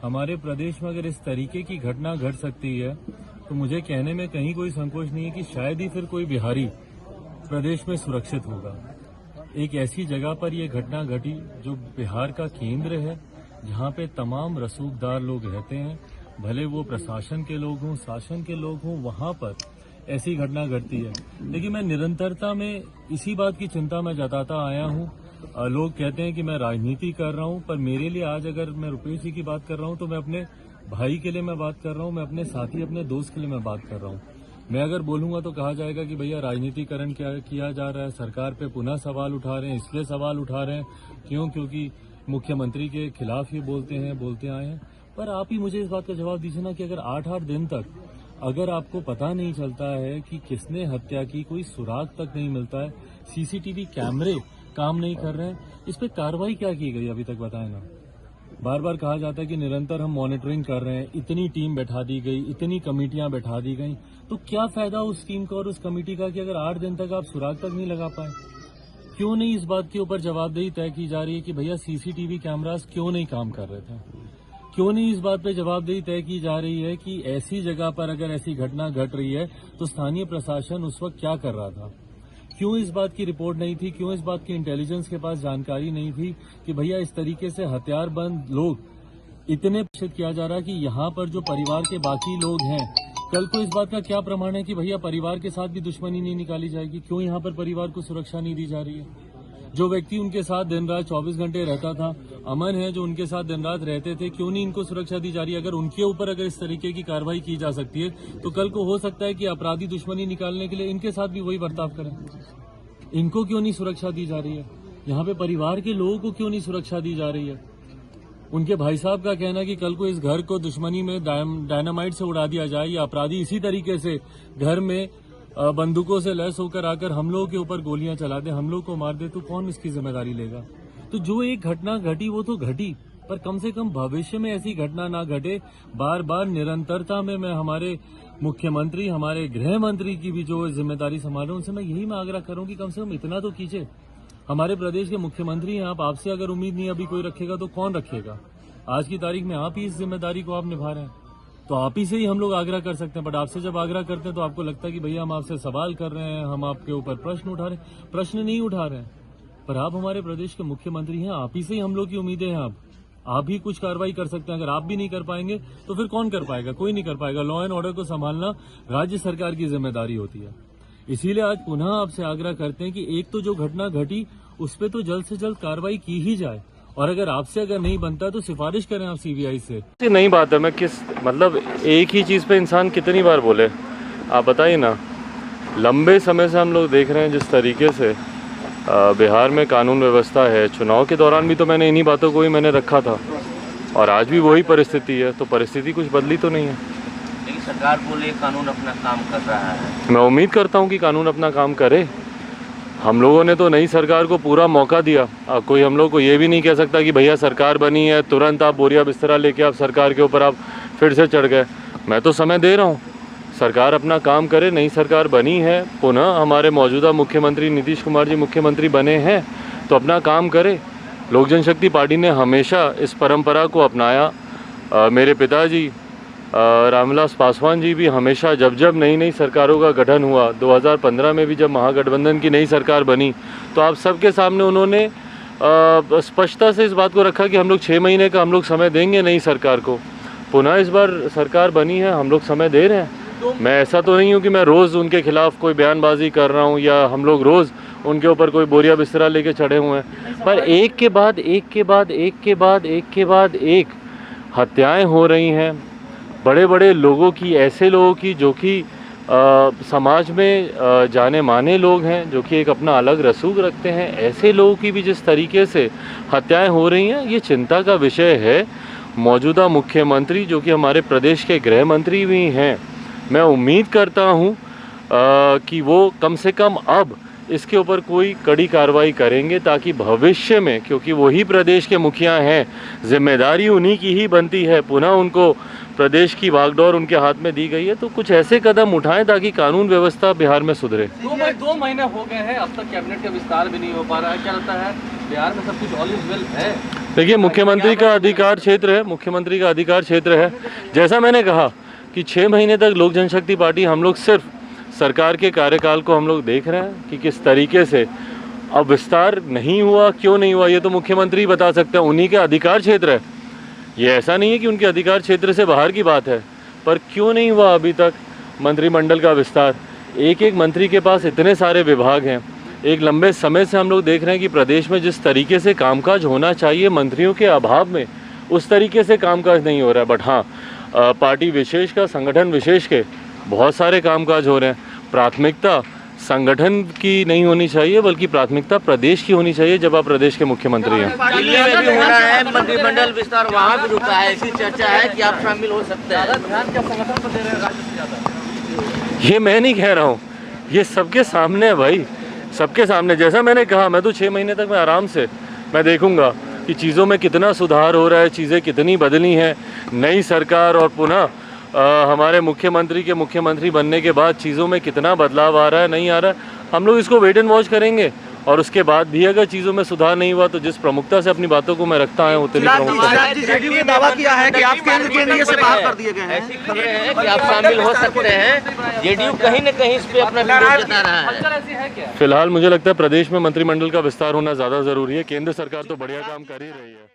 हमारे प्रदेश में अगर इस तरीके की घटना घट सकती है तो मुझे कहने में कहीं कोई संकोच नहीं है कि शायद ही फिर कोई बिहारी प्रदेश में सुरक्षित होगा। एक ऐसी जगह पर यह घटना घटी जो बिहार का केंद्र है, जहां पे तमाम रसूखदार लोग रहते हैं, भले वो प्रशासन के लोग हों, शासन के लोग हों, वहां पर ऐसी घटना घटती है। लेकिन मैं निरंतरता में इसी बात की चिंता में जताता आया हूं। लोग कहते हैं कि मैं राजनीति कर रहा हूं, पर मेरे लिए आज अगर मैं रुपेश जी की बात कर रहा हूं तो मैं अपने भाई के लिए मैं बात कर रहा हूं, मैं अपने साथी, अपने दोस्त के लिए मैं बात कर रहा हूं। मैं अगर बोलूंगा तो कहा जाएगा कि भैया राजनीतिकरण क्या किया जा रहा है, सरकार पे पुनः सवाल उठा रहे हैं। इसलिए सवाल उठा रहे हैं क्योंकि मुख्यमंत्री के खिलाफ ये बोलते आए हैं। पर आप ही मुझे इस बात का जवाब दीजिए ना कि अगर 8-8 दिन तक अगर आपको पता नहीं चलता है कि किसने हत्या की, कोई सुराग तक नहीं मिलता है, सीसीटीवी कैमरे काम नहीं कर रहे हैं, इस पे कार्रवाई क्या की गई अभी तक बताएं ना। बार बार कहा जाता है कि निरंतर हम मॉनिटरिंग कर रहे हैं, इतनी टीम बैठा दी गई, इतनी कमेटियां बैठा दी गई, तो क्या फायदा उस टीम का और उस कमेटी का कि अगर 8 दिन तक आप सुराग तक नहीं लगा पाए। क्यों नहीं इस बात के ऊपर जवाबदेही तय की जा रही है कि भैया सीसीटीवी कैमरास क्यों नहीं काम कर रहे थे। क्यों नहीं इस बात पे जवाबदेही तय की जा रही है कि ऐसी जगह पर अगर ऐसी घटना घट रही है तो स्थानीय प्रशासन उस वक्त क्या कर रहा था। क्यों इस बात की रिपोर्ट नहीं थी, क्यों इस बात की इंटेलिजेंस के पास जानकारी नहीं थी कि भैया इस तरीके से हथियारबंद लोग इतने प्रेषित किया जा रहा है कि यहाँ पर जो परिवार के बाकी लोग हैं, कल को इस बात का क्या प्रमाण है कि भैया परिवार के साथ भी दुश्मनी नहीं निकाली जाएगी। क्यों यहाँ पर परिवार को सुरक्षा नहीं दी जा रही है। जो व्यक्ति उनके साथ दिन रात 24 घंटे रहता था, अमन है जो उनके साथ दिन रात रहते थे, क्यों नहीं इनको सुरक्षा दी जा रही है। अगर उनके ऊपर अगर इस तरीके की कार्रवाई की जा सकती है तो कल को हो सकता है कि अपराधी दुश्मनी निकालने के लिए इनके साथ भी वही बर्ताव करें। इनको क्यों नहीं सुरक्षा दी जा रही है। यहाँ पे परिवार के लोगों को क्यों नहीं सुरक्षा दी जा रही है। उनके भाई साहब का कहना है कि कल को इस घर को दुश्मनी में डायनामाइट से उड़ा दिया जाए या अपराधी इसी तरीके से घर में बंदूकों से लैस होकर आकर हम लोगों के ऊपर गोलियां चला दे, हम लोग को मार दे, तो कौन इसकी जिम्मेदारी लेगा। तो जो एक घटना घटी वो तो घटी, पर कम से कम भविष्य में ऐसी घटना ना घटे। बार बार निरंतरता में मैं हमारे मुख्यमंत्री, हमारे गृह मंत्री की भी जो जिम्मेदारी संभाल रहे हैं उनसे मैं आग्रह करूं कि कम से कम इतना तो कीजिए। हमारे प्रदेश के मुख्यमंत्री हैं, आपसे अगर उम्मीद नहीं अभी कोई रखेगा तो कौन रखेगा। आज की तारीख में आप ही इस जिम्मेदारी को आप निभा रहे हैं, तो आप ही से ही हम लोग आग्रह कर सकते हैं। बट आपसे जब आग्रह करते हैं तो आपको लगता है कि भैया हम आपसे सवाल कर रहे हैं, हम आपके ऊपर प्रश्न उठा रहे हैं। प्रश्न नहीं उठा रहे हैं, पर आप हमारे प्रदेश के मुख्यमंत्री हैं, आप ही से ही हम लोग की उम्मीदें हैं। आप ही कुछ कार्रवाई कर सकते हैं। अगर आप भी नहीं कर पाएंगे तो फिर कौन कर पाएगा, कोई नहीं कर पाएगा। लॉ एंड ऑर्डर को संभालना राज्य सरकार की जिम्मेदारी होती है। इसीलिए आज पुनः आपसे आग्रह करते हैं कि एक तो जो घटना घटी उस पर तो जल्द से जल्द कार्रवाई की ही जाए, और अगर नहीं बनता तो सिफारिश करें आप सीबीआई से। नई बात है, मैं मतलब एक ही चीज़ पे इंसान कितनी बार बोले, आप बताइए ना। लंबे समय से हम लोग देख रहे हैं जिस तरीके से बिहार में कानून व्यवस्था है। चुनाव के दौरान भी तो मैंने इन्हीं बातों को ही मैंने रखा था, और आज भी वही परिस्थिति है। तो परिस्थिति कुछ बदली तो नहीं है। लेकिन सरकार बोले कानून अपना काम कर रहा है। मैं उम्मीद करता हूँ कि कानून अपना काम करे। हम लोगों ने तो नई सरकार को पूरा मौका दिया। कोई हम लोग को ये भी नहीं कह सकता कि भैया सरकार बनी है तुरंत आप बोरिया बिस्तरा लेके आप सरकार के ऊपर आप फिर से चढ़ गए। मैं तो समय दे रहा हूँ, सरकार अपना काम करे। नई सरकार बनी है, पुनः हमारे मौजूदा मुख्यमंत्री नीतीश कुमार जी मुख्यमंत्री बने हैं, तो अपना काम करे। लोक जनशक्ति पार्टी ने हमेशा इस परंपरा को अपनाया। मेरे पिताजी रामविलास पासवान जी भी हमेशा जब नई नई सरकारों का गठन हुआ, 2015 में भी जब महागठबंधन की नई सरकार बनी, तो आप सबके सामने उन्होंने स्पष्टता से इस बात को रखा कि हम लोग 6 महीने का हम लोग समय देंगे नई सरकार को। पुनः इस बार सरकार बनी है, हम लोग समय दे रहे हैं। मैं ऐसा तो नहीं हूँ कि मैं रोज़ उनके खिलाफ कोई बयानबाजी कर रहा हूँ या हम लोग रोज़ उनके ऊपर कोई बोरिया बिस्तरा लेके चढ़े हुए हैं, पर एक के बाद एक हत्याएं हो रही हैं। बड़े बड़े लोगों की, ऐसे लोगों की जो कि समाज में जाने माने लोग हैं, जो कि एक अपना अलग रसूख रखते हैं, ऐसे लोगों की भी जिस तरीके से हत्याएं हो रही हैं, ये चिंता का विषय है। मौजूदा मुख्यमंत्री जो कि हमारे प्रदेश के गृह मंत्री भी हैं, मैं उम्मीद करता हूं कि वो कम से कम अब इसके ऊपर कोई कड़ी कार्रवाई करेंगे, ताकि भविष्य में, क्योंकि वही प्रदेश के मुखिया हैं, जिम्मेदारी उन्हीं की ही बनती है। पुनः उनको प्रदेश की भागदौड़ उनके हाथ में दी गई है, तो कुछ ऐसे कदम उठाएं ताकि कानून व्यवस्था बिहार में सुधरे। 2 महीने हो गए हैं, अब तक कैबिनेट का विस्तार भी नहीं हो पा रहा है। क्या लगता है बिहार में सब कुछ ऑल इज वेल है? देखिए, मुख्यमंत्री का अधिकार क्षेत्र है, मुख्यमंत्री का अधिकार क्षेत्र है। जैसा मैंने कहा कि 6 महीने तक लोक जनशक्ति पार्टी हम लोग सिर्फ सरकार के कार्यकाल को हम लोग देख रहे हैं कि किस तरीके से अब विस्तार नहीं हुआ, क्यों नहीं हुआ, ये तो मुख्यमंत्री बता सकते हैं, उन्हीं के अधिकार क्षेत्र है। ये ऐसा नहीं है कि उनके अधिकार क्षेत्र से बाहर की बात है, पर क्यों नहीं हुआ अभी तक मंत्रिमंडल का विस्तार। एक एक मंत्री के पास इतने सारे विभाग हैं। एक लंबे समय से हम लोग देख रहे हैं कि प्रदेश में जिस तरीके से कामकाज होना चाहिए मंत्रियों के अभाव में, उस तरीके से कामकाज नहीं हो रहा है। बट हाँ, पार्टी विशेष का, संगठन विशेष के बहुत सारे कामकाज हो रहे हैं। प्राथमिकता संगठन की नहीं होनी चाहिए, बल्कि प्राथमिकता प्रदेश की होनी चाहिए जब आप प्रदेश के मुख्यमंत्री हैं। दिल्ली में भी हो रहा है मंत्रिमंडल विस्तार, वहाँ भी रुका है। ऐसी चर्चा है कि आप शामिल हो सकते हैं। ये मैं नहीं कह रहा हूँ, ये सबके सामने है भाई, सबके सामने। जैसा मैंने कहा, मैं तो 6 महीने तक मैं आराम से मैं देखूंगा कि चीज़ों में कितना सुधार हो रहा है, चीज़ें कितनी बदली हैं। नई सरकार और पुनः हमारे मुख्यमंत्री के मुख्यमंत्री बनने के बाद चीज़ों में कितना बदलाव आ रहा है, नहीं आ रहा है। हम लोग इसको वेट एंड वॉच करेंगे, और उसके बाद भी अगर चीज़ों में सुधार नहीं हुआ तो जिस प्रमुखता से अपनी बातों को मैं रखता हूँ उतनी प्रमुखता। जेडीयू ने दावा किया है कि आप केंद्र से बाहर कर दिए गए हैं। ऐसी खबरें हैं कि आप शामिल हो सकते हैं। जेडीयू कहीं न कहीं इस पे अपना विरोध जता रहा है। फिलहाल मुझे लगता है प्रदेश में मंत्रिमंडल का विस्तार होना ज़्यादा ज़रूरी है। केंद्र सरकार तो बढ़िया काम कर ही रही है।